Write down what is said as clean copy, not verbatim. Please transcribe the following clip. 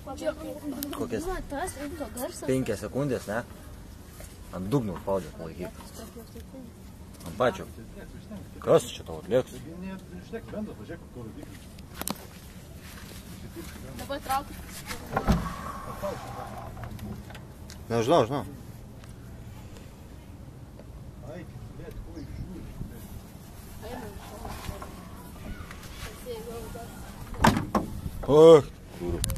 Kokias 5 sekundės, ne? Ant dugno spaudėt laikyti. Ant pačio. Kas čia tau atlieks? Dabar traukit. Žinau. O, kur?